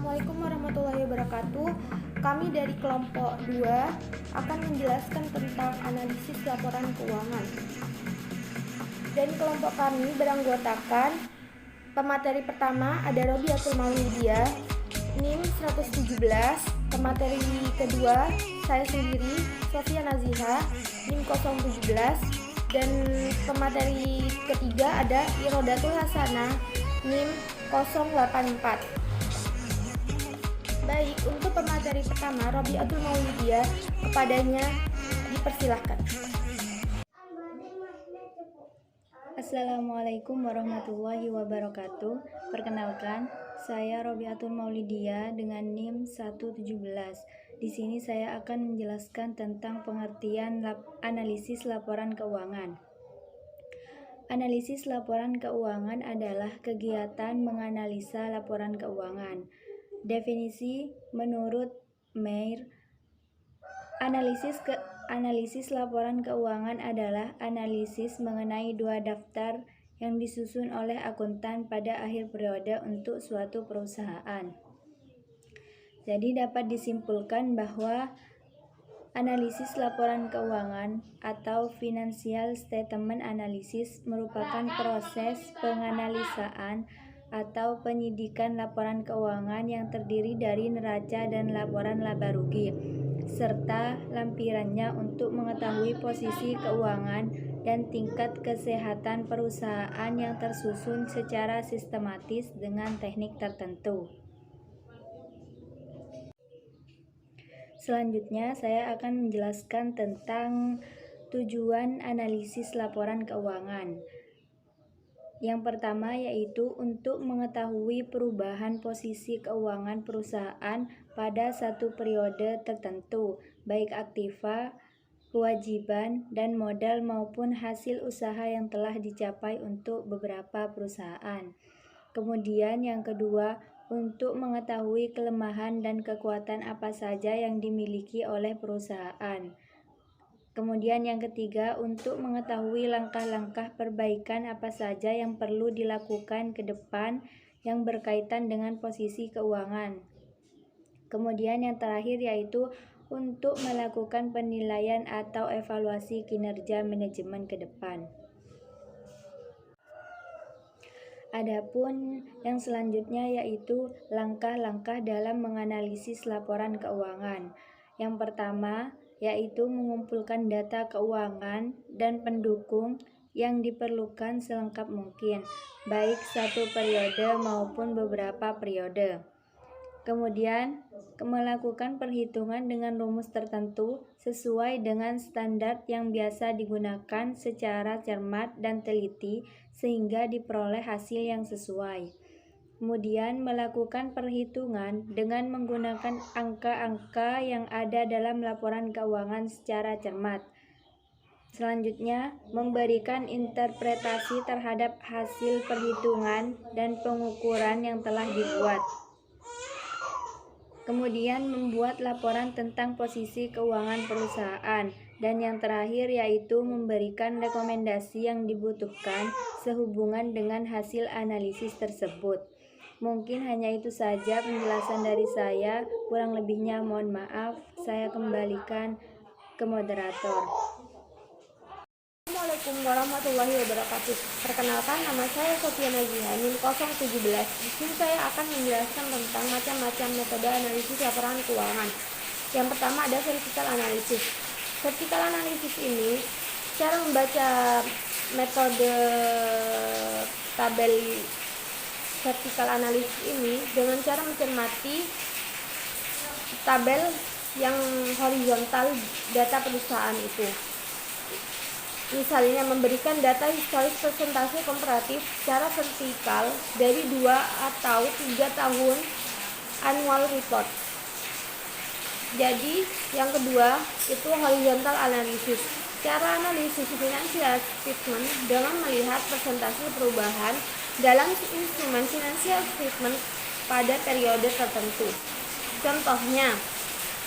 Assalamualaikum warahmatullahi wabarakatuh. Kami dari kelompok 2 akan menjelaskan tentang analisis laporan keuangan. Dan kelompok kami beranggotakan pemateri pertama ada Robiatul Maulidia, NIM 117, pemateri kedua saya sendiri Sofia Naziha, NIM 017, dan pemateri ketiga ada Irodatul Hasanah, NIM 084. Baik, untuk pemateri pertama Robiatul Maulidia, kepadanya dipersilahkan. Assalamualaikum warahmatullahi wabarakatuh. Perkenalkan, saya Robiatul Maulidia dengan NIM 117. Di sini saya akan menjelaskan tentang pengertian analisis laporan keuangan. Analisis laporan keuangan adalah kegiatan menganalisa laporan keuangan. Definisi menurut Meyer, analisis laporan keuangan adalah analisis mengenai dua daftar yang disusun oleh akuntan pada akhir periode untuk suatu perusahaan. Jadi dapat disimpulkan bahwa analisis laporan keuangan atau financial statement analysis merupakan proses penganalisaan atau penyidikan laporan keuangan yang terdiri dari neraca dan laporan laba rugi, serta lampirannya untuk mengetahui posisi keuangan dan tingkat kesehatan perusahaan yang tersusun secara sistematis dengan teknik tertentu. Selanjutnya, saya akan menjelaskan tentang tujuan analisis laporan keuangan. Yang pertama yaitu untuk mengetahui perubahan posisi keuangan perusahaan pada satu periode tertentu, baik aktiva, kewajiban, dan modal maupun hasil usaha yang telah dicapai untuk beberapa perusahaan. Kemudian yang kedua, untuk mengetahui kelemahan dan kekuatan apa saja yang dimiliki oleh perusahaan. Kemudian yang ketiga, untuk mengetahui langkah-langkah perbaikan apa saja yang perlu dilakukan ke depan yang berkaitan dengan posisi keuangan. Kemudian yang terakhir yaitu untuk melakukan penilaian atau evaluasi kinerja manajemen ke depan. Adapun yang selanjutnya yaitu langkah-langkah dalam menganalisis laporan keuangan. Yang pertama yaitu mengumpulkan data keuangan dan pendukung yang diperlukan selengkap mungkin, baik satu periode maupun beberapa periode. Kemudian, melakukan perhitungan dengan rumus tertentu sesuai dengan standar yang biasa digunakan secara cermat dan teliti sehingga diperoleh hasil yang sesuai. Kemudian, melakukan perhitungan dengan menggunakan angka-angka yang ada dalam laporan keuangan secara cermat. Selanjutnya, memberikan interpretasi terhadap hasil perhitungan dan pengukuran yang telah dibuat. Kemudian membuat laporan tentang posisi keuangan perusahaan. Dan yang terakhir yaitu memberikan rekomendasi yang dibutuhkan sehubungan dengan hasil analisis tersebut. Mungkin hanya itu saja penjelasan dari saya, kurang lebihnya mohon maaf. Saya kembalikan ke moderator. Assalamualaikum warahmatullahi wabarakatuh. Perkenalkan, nama saya Sofia Naziha, NIM 017. Di sini saya akan menjelaskan tentang macam-macam metode analisis laporan keuangan. Yang pertama ada vertical analysis. Vertical analysis ini cara membaca metode tabel vertical analysis ini dengan cara mencermati tabel yang horizontal data perusahaan itu. Misalnya memberikan data historis persentase komparatif secara vertikal dari 2 atau 3 tahun annual report. Jadi yang kedua itu horizontal analysis. Cara analisis financial statement dengan melihat persentase perubahan dalam instrumen financial statement pada periode tertentu. Contohnya,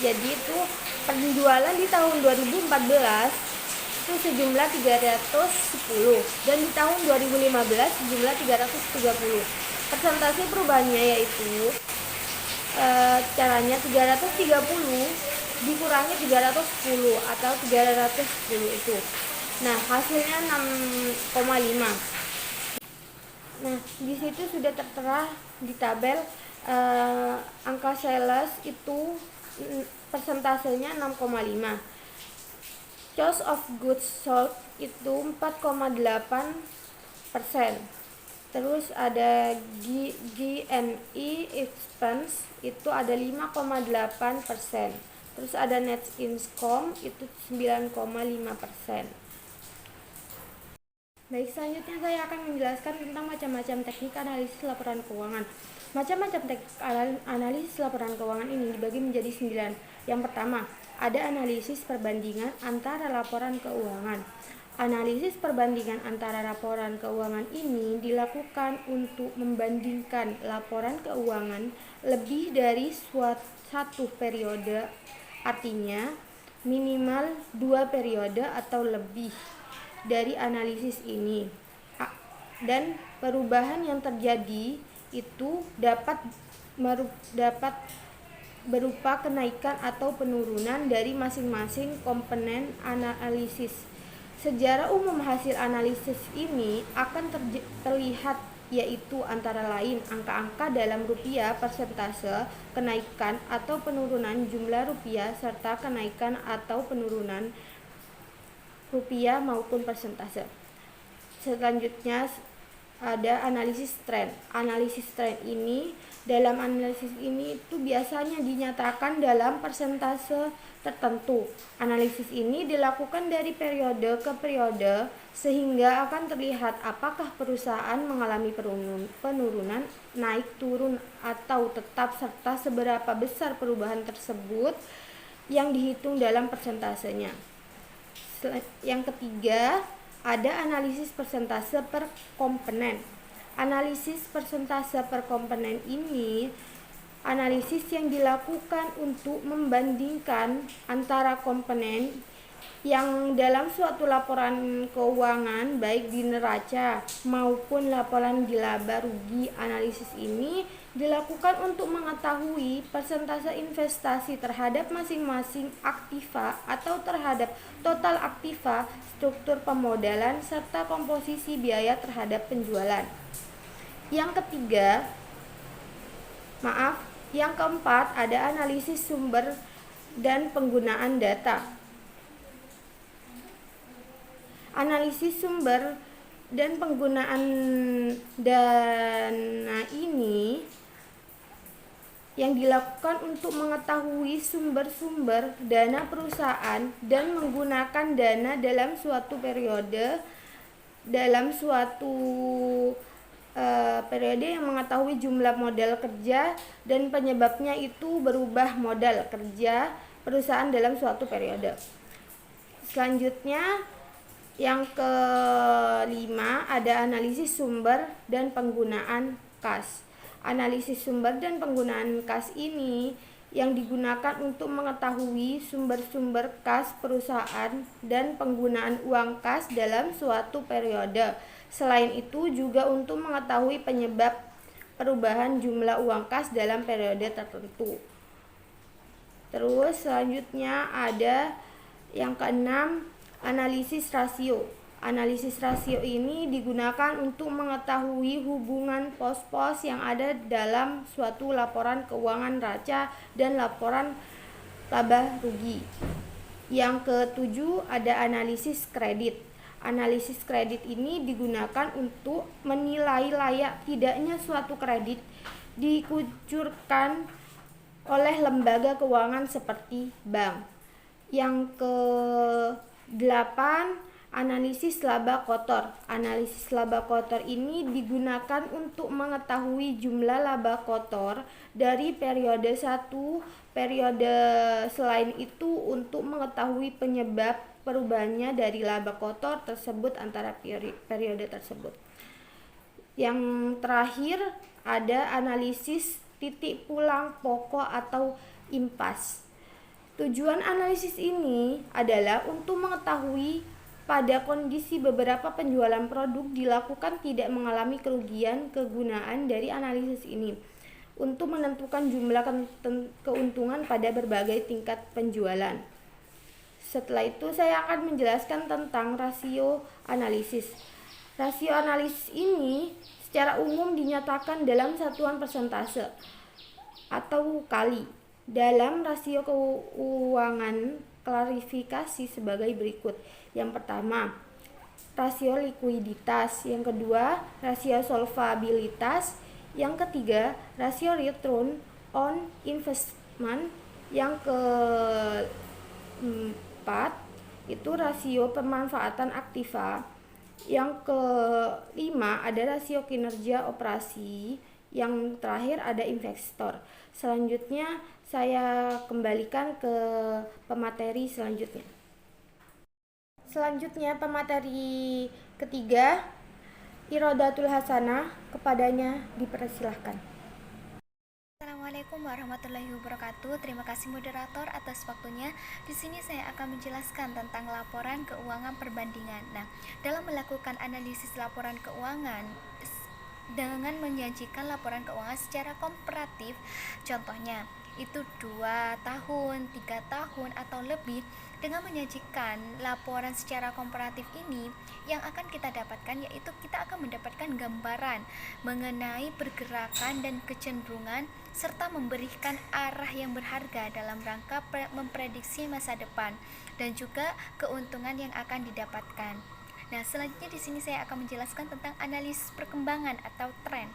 jadi itu penjualan di tahun 2014 itu sejumlah 310 dan di tahun 2015 sejumlah 330. Persentase perubahannya yaitu caranya 330 dikurangi 310 atau 310 itu. Nah, hasilnya 6,5. Nah, di situ sudah tertera di tabel angka sales itu persentasenya 6,5. Cost of goods sold itu 4,8%. Terus ada G&E expense itu ada 5,8%. Terus ada net income itu 9,5%. Baik, selanjutnya saya akan menjelaskan tentang macam-macam teknik analisis laporan keuangan. Macam-macam teknik analisis laporan keuangan ini dibagi menjadi 9. Yang pertama, ada analisis perbandingan antara laporan keuangan. Analisis perbandingan antara laporan keuangan ini dilakukan untuk membandingkan laporan keuangan lebih dari satu periode, artinya minimal 2 periode atau lebih dari analisis ini. Dan perubahan yang terjadi itu dapat berupa kenaikan atau penurunan dari masing-masing komponen analisis. Secara umum hasil analisis ini akan terlihat, yaitu antara lain angka-angka dalam rupiah, persentase kenaikan atau penurunan jumlah rupiah, serta kenaikan atau penurunan rupiah maupun persentase. Selanjutnya ada analisis tren. Analisis tren ini, dalam analisis ini itu biasanya dinyatakan dalam persentase tertentu. Analisis ini dilakukan dari periode ke periode sehingga akan terlihat apakah perusahaan mengalami penurunan, naik turun atau tetap, serta seberapa besar perubahan tersebut yang dihitung dalam persentasenya. Yang ketiga, ada analisis persentase per komponen. Analisis persentase per komponen ini analisis yang dilakukan untuk membandingkan antara komponen yang dalam suatu laporan keuangan, baik di neraca maupun laporan di laba rugi. Analisis ini dilakukan untuk mengetahui persentase investasi terhadap masing-masing aktiva atau terhadap total aktiva, struktur pemodalan, serta komposisi biaya terhadap penjualan. Yang keempat, ada analisis sumber dan penggunaan data. Analisis sumber dan penggunaan dana ini yang dilakukan untuk mengetahui sumber-sumber dana perusahaan dan menggunakan dana dalam suatu periode, yang mengetahui jumlah modal kerja dan penyebabnya itu berubah modal kerja perusahaan dalam suatu periode. Selanjutnya, yang kelima, ada analisis sumber dan penggunaan kas. Analisis sumber dan penggunaan kas ini yang digunakan untuk mengetahui sumber-sumber kas perusahaan dan penggunaan uang kas dalam suatu periode. Selain itu juga untuk mengetahui penyebab perubahan jumlah uang kas dalam periode tertentu. Terus selanjutnya ada yang keenam, analisis rasio. Analisis rasio ini digunakan untuk mengetahui hubungan pos-pos yang ada dalam suatu laporan keuangan neraca dan laporan laba rugi. Yang ketujuh, ada analisis kredit. Analisis kredit ini digunakan untuk menilai layak tidaknya suatu kredit dikucurkan oleh lembaga keuangan seperti bank. Yang ke-8, analisis laba kotor. Analisis laba kotor ini digunakan untuk mengetahui jumlah laba kotor dari periode satu periode. Selain itu untuk mengetahui penyebab perubahannya dari laba kotor tersebut antara periode tersebut. Yang terakhir, ada analisis titik pulang pokok atau impas. Tujuan analisis ini adalah untuk mengetahui pada kondisi beberapa penjualan produk dilakukan tidak mengalami kerugian kegunaan dari analisis ini. untuk menentukan jumlah keuntungan pada berbagai tingkat penjualan. Setelah itu saya akan menjelaskan tentang rasio analisis. Rasio analisis ini secara umum dinyatakan dalam satuan persentase atau kali. Dalam rasio keuangan klarifikasi sebagai berikut. Yang pertama, rasio likuiditas. Yang kedua, rasio solvabilitas. Yang ketiga, rasio return on investment. Yang keempat, itu rasio pemanfaatan aktiva. Yang kelima ada rasio kinerja operasi. Yang terakhir ada investor. Selanjutnya saya kembalikan ke pemateri selanjutnya. Selanjutnya pemateri ketiga, Irodatul Hasanah, kepadanya dipersilahkan. Assalamualaikum warahmatullahi wabarakatuh. Terima kasih moderator atas waktunya. Di sini saya akan menjelaskan tentang laporan keuangan perbandingan. Nah, dalam melakukan analisis laporan keuangan dengan menyajikan laporan keuangan secara komparatif, contohnya itu 2 tahun, 3 tahun atau lebih, dengan menyajikan laporan secara komparatif ini yang akan kita dapatkan yaitu kita akan mendapatkan gambaran mengenai pergerakan dan kecenderungan serta memberikan arah yang berharga dalam rangka memprediksi masa depan dan juga keuntungan yang akan didapatkan. Nah, selanjutnya di sini saya akan menjelaskan tentang analisis perkembangan atau tren.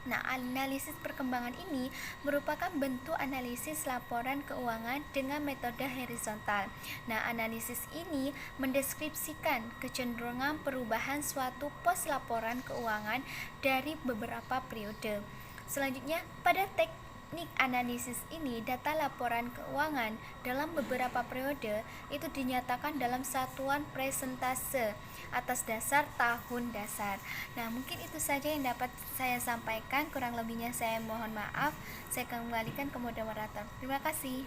Nah, analisis perkembangan ini merupakan bentuk analisis laporan keuangan dengan metode horizontal. Nah, analisis ini mendeskripsikan kecenderungan perubahan suatu pos laporan keuangan dari beberapa periode. Selanjutnya, pada teknik analisis ini, data laporan keuangan dalam beberapa periode itu dinyatakan dalam satuan presentase atas dasar tahun dasar. Nah, mungkin itu saja yang dapat saya sampaikan. Kurang lebihnya saya mohon maaf. Saya kembalikan ke moderator. Terima kasih.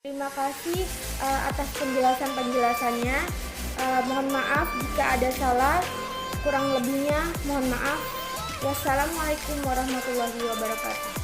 Terima kasih atas penjelasannya. Mohon maaf jika ada salah. Kurang lebihnya mohon maaf. Wassalamualaikum warahmatullahi wabarakatuh.